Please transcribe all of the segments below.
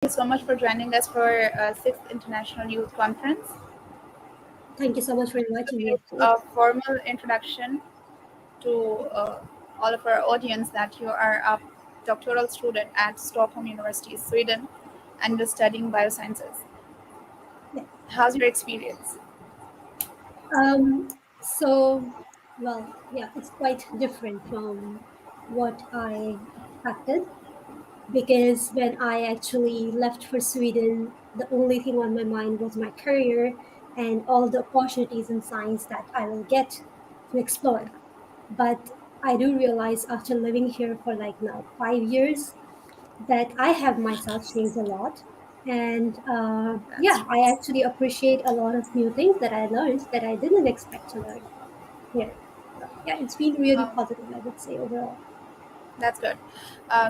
you so much for joining us for Sixth International Youth Conference. Thank you so much for To inviting me, give actually. a formal introduction to all of our audience that you are a doctoral student at Stockholm University, Sweden, and you're studying biosciences. Yeah. How's your experience? Um, so, yeah, it's quite different from what I expected because when I actually left for Sweden, the only thing on my mind was my career and all the opportunities in science that I will get to explore. But I do realize after living here for like now 5 years that I have myself changed a lot. And That's yeah, I actually appreciate a lot of new things that I learned that I didn't expect to learn here. So yeah, it's been really um, positive, I would say, overall. that's good.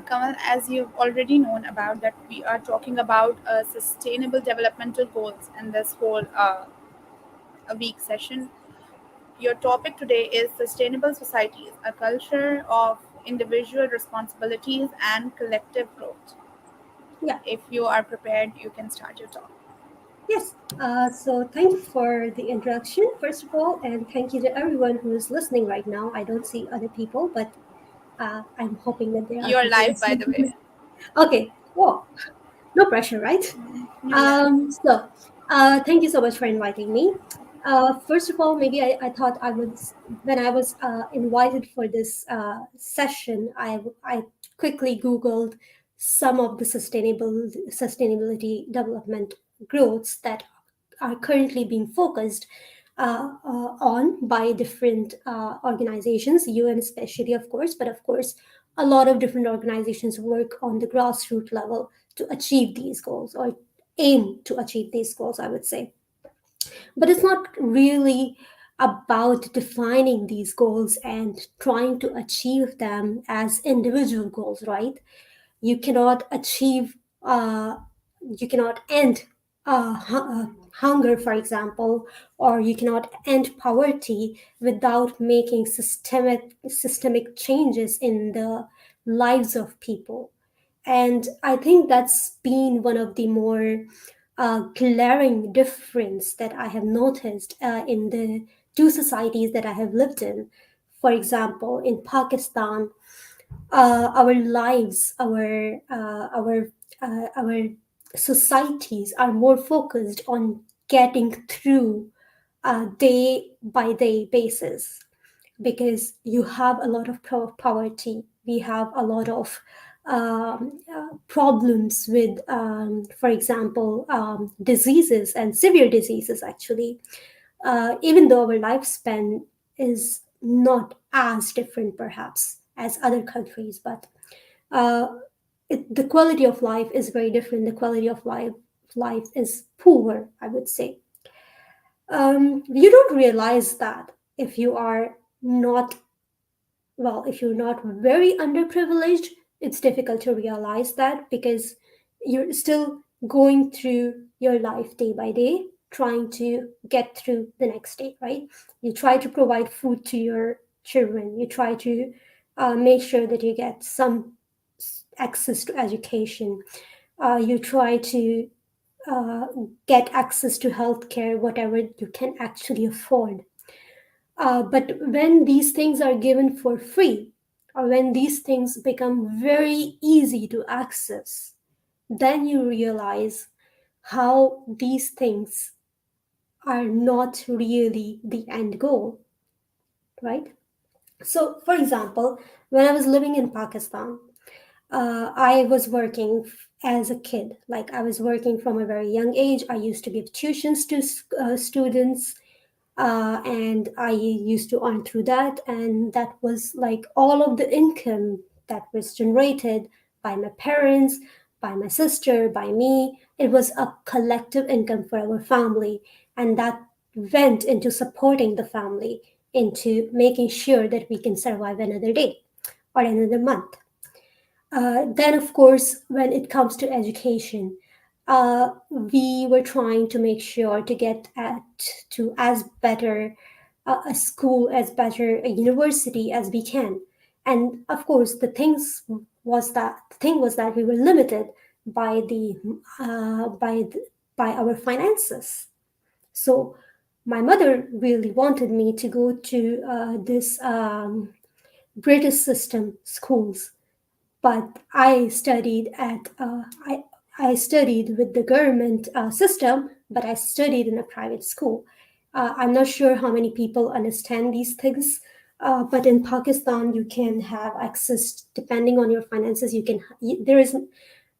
Kamal, as you've already known about that, we are talking about sustainable developmental goals in this whole a week session. Your topic today is Sustainable Societies, a culture of individual responsibilities and collective growth. Yeah, If you are prepared, you can start your talk. yes. So thank you for the introduction, first of all, and thank you to everyone who is listening right now. I don't see other people, but I'm hoping that there are You're people live, by listening the to way. this. Okay, well, no pressure, right? Yeah. Thank you so much for inviting me. First of all, maybe I thought I would, when I was invited for this session, I quickly Googled some of the sustainability development growths that are currently being focused on by different organizations, UN especially, of course, but of course, a lot of different organizations work on the grassroots level to achieve these goals or aim to achieve these goals, I would say. But it's not really about defining these goals and trying to achieve them as individual goals, right? You cannot achieve, you cannot end hunger, for example, or you cannot end poverty without making systemic changes in the lives of people. And I think that's been one of the more glaring difference that I have noticed in the two societies that I have lived in. For example, in Pakistan, our lives, our societies are more focused on getting through day by day basis because you have a lot of poverty. We have a lot of problems with, for example, diseases and severe diseases, actually, even though our lifespan is not as different, perhaps, as other countries, but uh, the quality of life is very different. The quality of life is poor, I would say. You don't realize that if you are not if you're not very underprivileged, it's difficult to realize that because you're still going through your life day by day, trying to get through the next day, right? You try to provide food to your children, you try to make sure that you get some access to education, you try to uh, get access to healthcare, whatever you can actually afford. But when these things are given for free, or when these things become very easy to access, then you realize how these things are not really the end goal, right? So, for example, when I was living in Pakistan, I was working as a kid. Like, I was working from a very young age. I used to give tuitions to students, and I used to earn through that. And that was like all of the income that was generated by my parents, by my sister, by me. It was a collective income for our family, and that went into supporting the family, into making sure that we can survive another day or another month. Then, of course, when it comes to education, we were trying to make sure to get at to as better a school, as better a university as we can. And of course, the thing was that we were limited by the by by our finances. So my mother really wanted me to go to this British system schools, but I studied with the government system, but I studied in a private school. I'm not sure how many people understand these things, but in Pakistan, you can have access depending on your finances. There is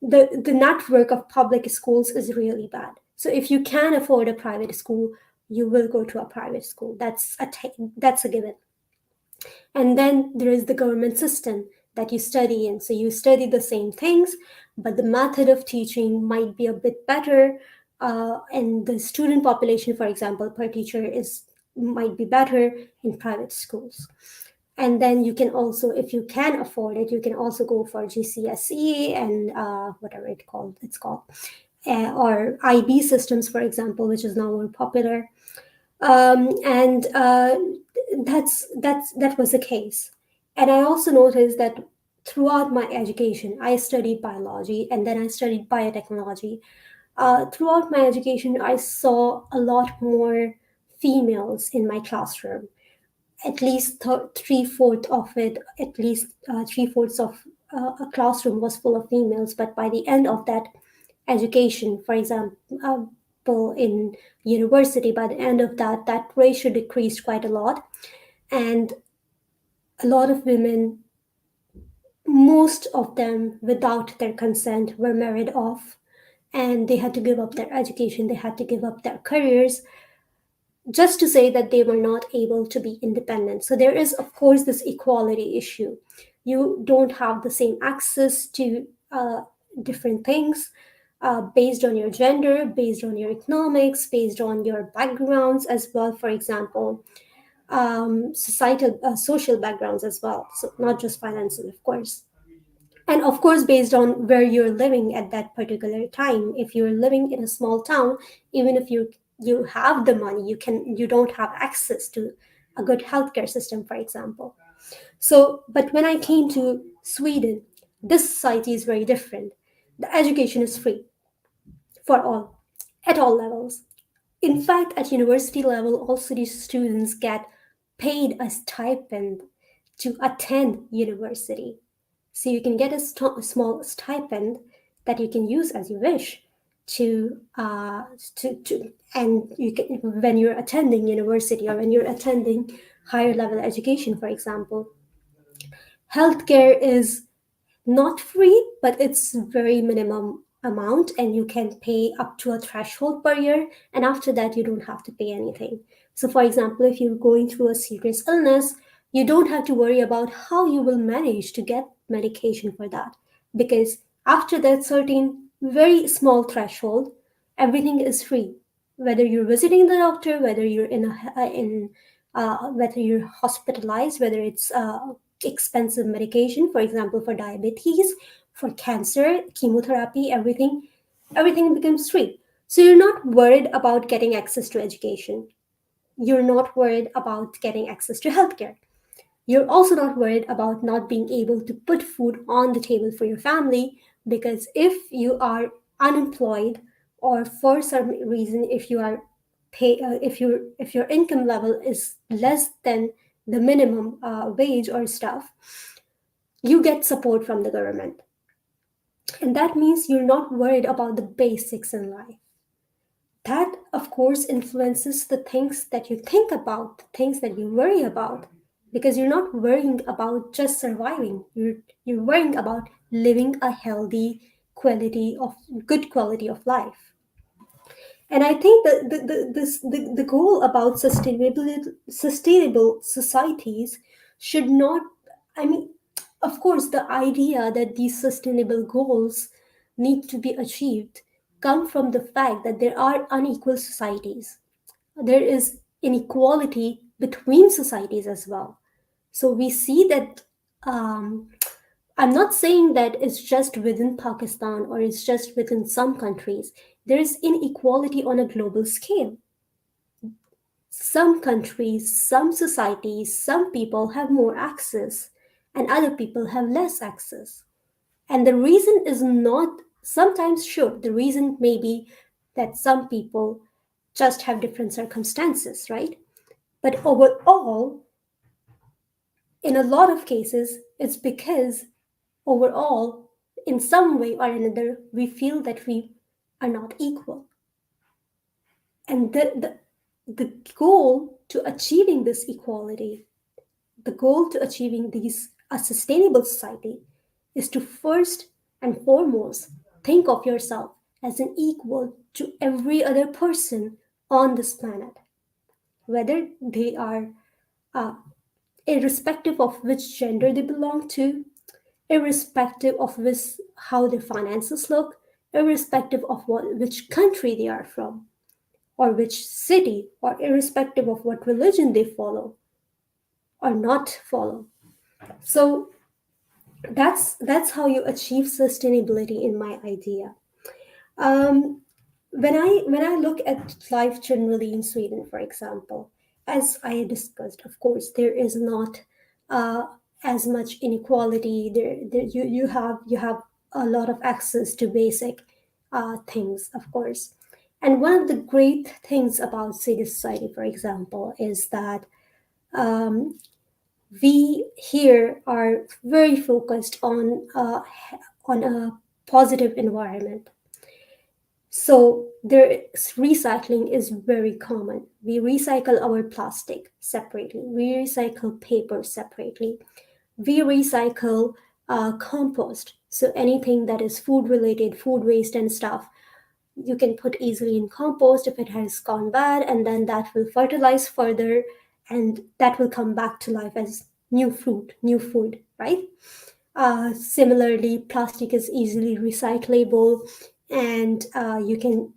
the network of public schools is really bad. So if you can afford a private school, you will go to a private school. That's a given. And then there is the government system that you study in. So you study the same things, but the method of teaching might be a bit better. And the student population, for example, per teacher is might be better in private schools. And then you can also, if you can afford it, you can also go for GCSE and whatever it's called, or IB systems, for example, which is now more popular. And that was the case. And I also noticed that throughout my education, I studied biology and then I studied biotechnology. Throughout my education, I saw a lot more females in my classroom. At least three-fourths of it, at least three-fourths of a classroom was full of females. But by the end of that education, for example, in university, by the end of that ratio decreased quite a lot. And a lot of women, most of them without their consent, were married off, and they had to give up their education, they had to give up their careers just to say that they were not able to be independent. So there is, of course, this equality issue. You don't have the same access to different things based on your gender, based on your economics, based on your backgrounds as well. For example, societal, social backgrounds as well. So not just finances, of course. And of course, based on where you're living at that particular time. If you're living in a small town, even if you have the money, you don't have access to a good healthcare system, for example. So but when I came to Sweden, this society is very different. The education is free for all, at all levels. In fact, at university level, also these students get paid a stipend to attend university. So you can get a small stipend that you can use as you wish to and you can, when you're attending university or when you're attending higher level education, for example. Healthcare is not free, but it's very minimum amount, and you can pay up to a threshold per year, and after that you don't have to pay anything. So for example, if you're going through a serious illness, you don't have to worry about how you will manage to get medication for that, because after that certain very small threshold, everything is free. Whether you're visiting the doctor, whether you're whether you're hospitalized, whether it's expensive medication, for example, for diabetes, for cancer, chemotherapy, everything becomes free. So you're not worried about getting access to education. You're not worried about getting access to healthcare. You're also not worried about not being able to put food on the table for your family, because if you are unemployed, or for some reason if you are if your income level is less than the minimum wage or stuff, you get support from the government. And that means you're not worried about the basics in life. That, of course, influences the things that you think about, the things that you worry about, because you're not worrying about just surviving. You're worrying about living a healthy quality of good quality of life. And I think that the goal about sustainable societies should not, I mean, of course, the idea that these sustainable goals need to be achieved come from the fact that there are unequal societies. There is inequality between societies as well. So we see that I'm not saying that it's just within Pakistan or it's just within some countries. There is inequality on a global scale. Some countries, some societies, some people have more access and other people have less access. And the reason is not Sometimes, sure, the reason may be that some people just have different circumstances, right? But overall, in a lot of cases, it's because overall, in some way or another, we feel that we are not equal. And the goal to achieving this equality, the goal to achieving these a sustainable society is to first and foremost think of yourself as an equal to every other person on this planet, whether they are uh, irrespective of which gender they belong to, irrespective of how their finances look, irrespective of which country they are from, or which city, or irrespective of what religion they follow or not follow. So that's how you achieve sustainability in my idea. Um, when I look at life generally in Sweden, for example, as I discussed, of course, there is not uh, as much inequality. You have a lot of access to basic things, of course. And one of the great things about city society, for example, is that um, we here are very focused on a positive environment. So recycling is very common. We recycle our plastic separately. We recycle paper separately. We recycle compost. So anything that is food related, food waste and stuff, you can put easily in compost if it has gone bad, and then that will fertilize further, and that will come back to life as new fruit, new food, right? Similarly, plastic is easily recyclable, and you can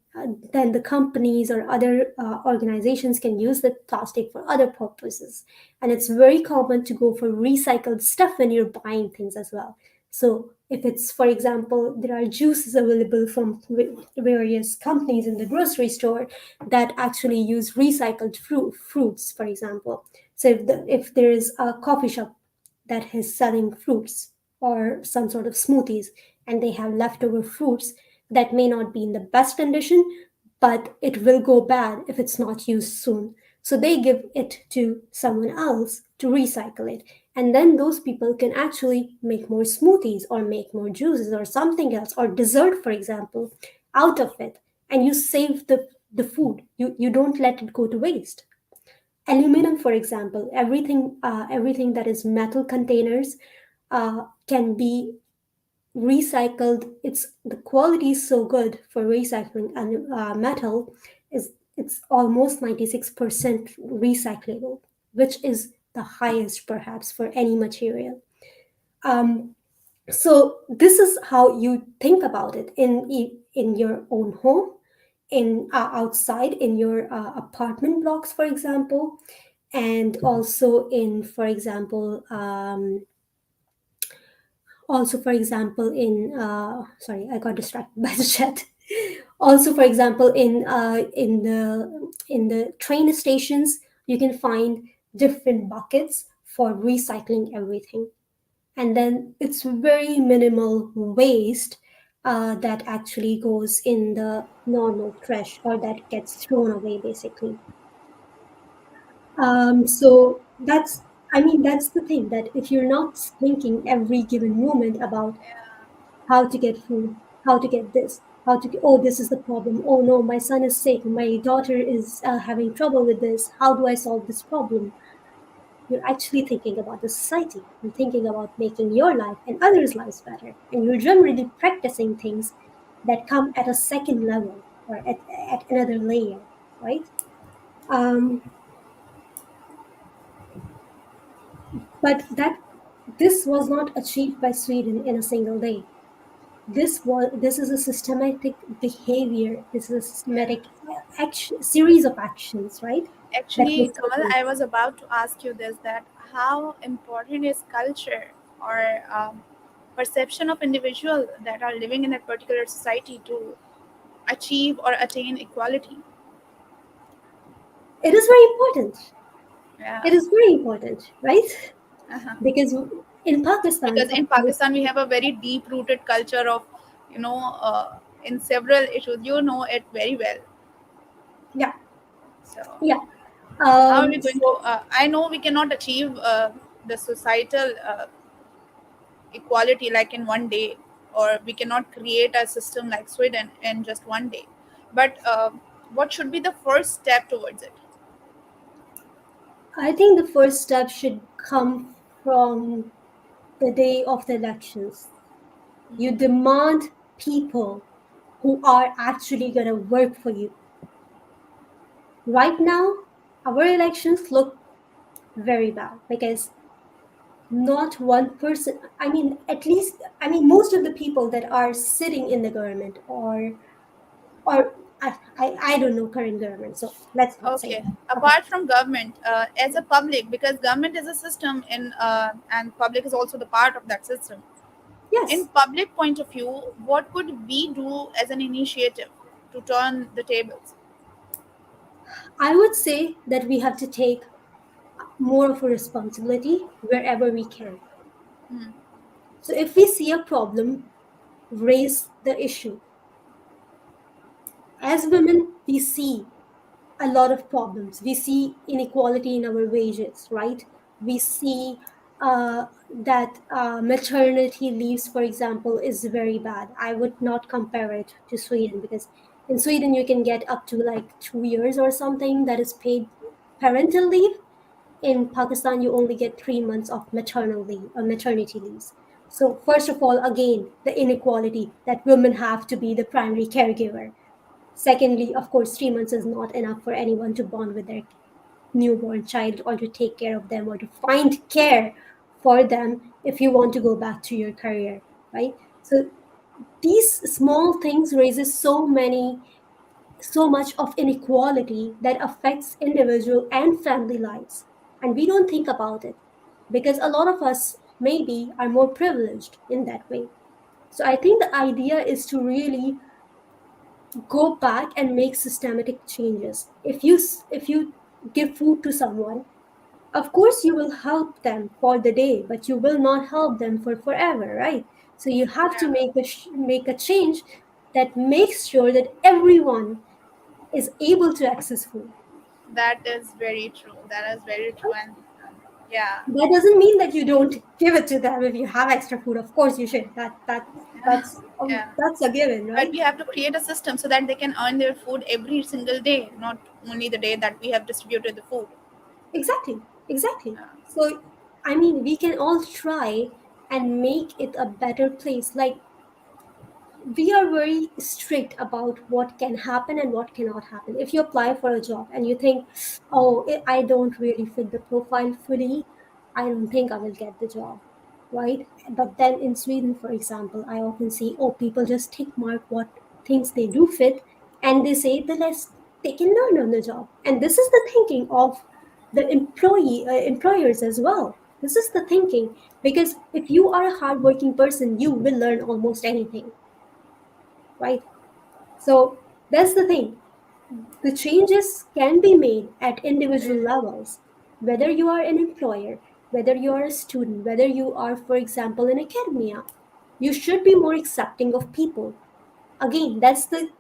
then the companies or other organizations can use the plastic for other purposes. And it's very common to go for recycled stuff when you're buying things as well. So if it's, for example, there are juices available from various companies in the grocery store that actually use recycled fruits, for example. So if there is a coffee shop that is selling fruits or some sort of smoothies, and they have leftover fruits that may not be in the best condition, but it will go bad if it's not used soon. So they give it to someone else to recycle it. And then those people can actually make more smoothies or make more juices or something else, or dessert, for example, out of it. And you save the food. You don't let it go to waste. Aluminum, for example, everything that is metal containers can be recycled. It's the quality is so good for recycling, and metal is it's almost 96% recyclable, which is the highest perhaps for any material. Um, so this is how you think about it in your own home, in outside in your apartment blocks, for example, and also in, for example, in sorry, I got distracted by the chat. Also, for example, in the train stations, you can find different buckets for recycling everything, and then it's very minimal waste that actually goes in the normal trash or that gets thrown away, basically. So that's the thing, that if you're not thinking every given moment about Yeah, how to get food, how to get this, oh, this is the problem. Oh no, my son is sick. My daughter is having trouble with this. How do I solve this problem? You're actually thinking about the society. You're thinking about making your life and others' lives better. And you're generally practicing things that come at a second level or at another layer, right? Um, but this was not achieved by Sweden in a single day. This is a systematic behavior. This is a yeah. systematic series of actions, right? That Actually, was Kamal, taken. I was about to ask you this, that how important is culture or perception of individual that are living in a particular society to achieve or attain equality? It is very important. Yeah. It is very important, right? Uh-huh. Because in Pakistan, Because of in course, Pakistan we have a very deep rooted culture of, you know, in several issues. You know it very well. Yeah, So yeah. how are we going to? So I know we cannot achieve the societal equality like in one day, or we cannot create a system like Sweden in just one day. But what should be the first step towards it? I think the first step should come from the day of the elections. You demand people who are actually going to work for you. Right now, our elections look very bad because not one person, I mean, at least, I mean, most of the people that are sitting in the government or I don't know current government, so let's not say Okay. that. Okay. Apart from government, as a public, because government is a system in, and public is also the part of that system. In Yes, public point of view, what could we do as an initiative to turn the tables? I would say that we have to take more of a responsibility wherever we can. Hmm. So if we see a problem, raise the issue. As women, we see a lot of problems. We see inequality in our wages, right? We see that maternity leaves, for example, is very bad. I would not compare it to Sweden because in Sweden you can get up to like 2 years or something that is paid parental leave. In Pakistan, you only get 3 months of maternal leave or maternity leaves. So first of all, again, the inequality that women have to be the primary caregiver. Secondly, of course, 3 months is not enough for anyone to bond with their newborn child or to take care of them or to find care for them if you want to go back to your career, right? So these small things raises so much of inequality that affects individual and family lives. And we don't think about it because a lot of us maybe are more privileged in that way. So I think the idea is to really go back and make systematic changes. If you give food to someone, of course you will help them for the day, but you will not help them for forever, right? So you have to Yeah, make a change that makes sure that everyone is able to access food. that is very true. That is very true, and yeah, That doesn't mean that you don't give it to them if you have extra food. Of course you should. yeah. That's a given, But right? we have to create a system so that they can earn their food every single day, not only the day that we have distributed the food. Exactly, exactly. Yeah, So I mean, we can all try and make it a better place. Like we are very strict about what can happen and what cannot happen. If you apply for a job and you think, oh, I don't really fit the profile fully, I don't think I will get the job, right? But then in Sweden, for example, I often see, oh, people just tick mark what things they do fit and they say the less they can learn on the job. And this is the thinking of the employers as well. This is the thinking because if you are a hardworking person, you will learn almost anything, right? So that's the thing. The changes can be made at individual levels, whether you are an employer, whether you are a student, whether you are, for example, in academia. You should be more accepting of people. Again, that's the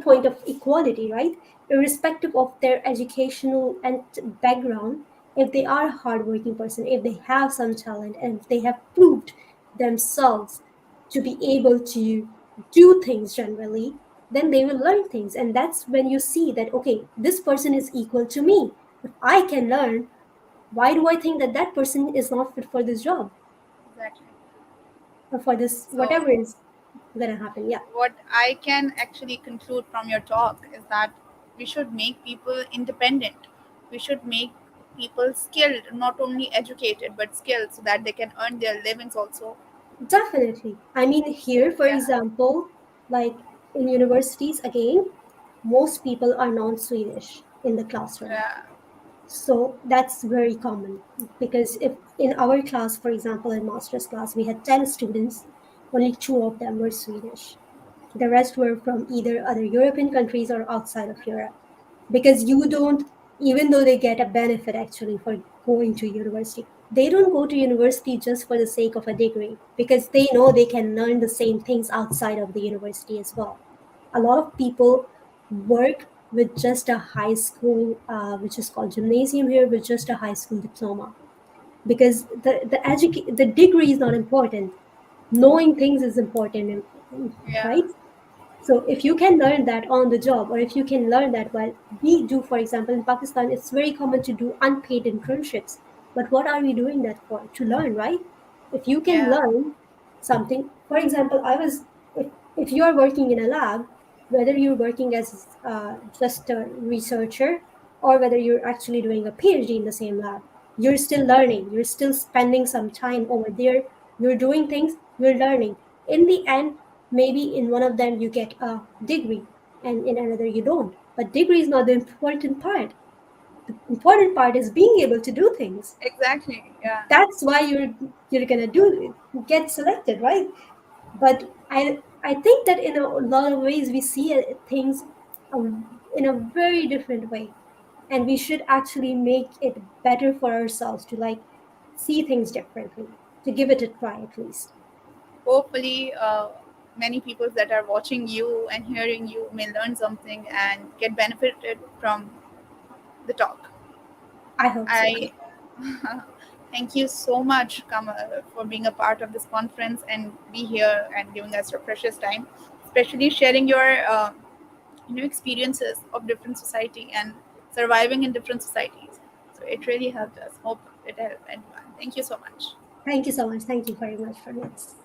point of equality, right? Irrespective of their educational and background, if they are a hardworking person, if they have some talent, and if they have proved themselves to be able to do things generally, then they will learn things. And that's when you see that, okay, this person is equal to me. If I can learn, why do I think that that person is not fit for this job exactly. or for this So whatever is gonna happen? Yeah. what I can actually conclude from your talk is that we should make people independent. We should make people skilled, not only educated but skilled, so that they can earn their livings also. Definitely. I mean, here, for Yeah, example, like in universities, again, most people are non Swedish in the classroom. yeah, So that's very common because if in our class, for example, in master's class, we had 10 students, only two of them were Swedish. The rest were from either other European countries or outside of Europe. Because you don't, even though they get a benefit actually for going to university. They don't go to university just for the sake of a degree because they know they can learn the same things outside of the university as well. A lot of people work with just a high school, which is called gymnasium here, with just a high school diploma because the degree is not important. Knowing things is important, Yeah, right? So if you can learn that on the job, or if you can learn that while we do, for example, in Pakistan, it's very common to do unpaid internships. But what are we doing that for? To learn, right? If you can yeah, learn something, for example, if you are working in a lab, whether you're working as just a researcher or whether you're actually doing a PhD in the same lab, you're still learning. You're still spending some time over there. You're doing things. You're learning. In the end, maybe in one of them you get a degree and in another you don't. But degree is not the important part. The important part is being able to do things. exactly. Yeah. That's why you're gonna do get selected, right? But I think that in a lot of ways we see things in a very different way, and we should actually make it better for ourselves to like see things differently, to give it a try at least. Hopefully, many people that are watching you and hearing you may learn something and get benefited from the talk. I hope so too. I thank you so much, Kamal, for being a part of this conference and be here and giving us your precious time, especially sharing your experiences of different society and surviving in different societies. So it really helped us. Hope it helped anyone. Thank you so much. Thank you so much. Thank you very much for this.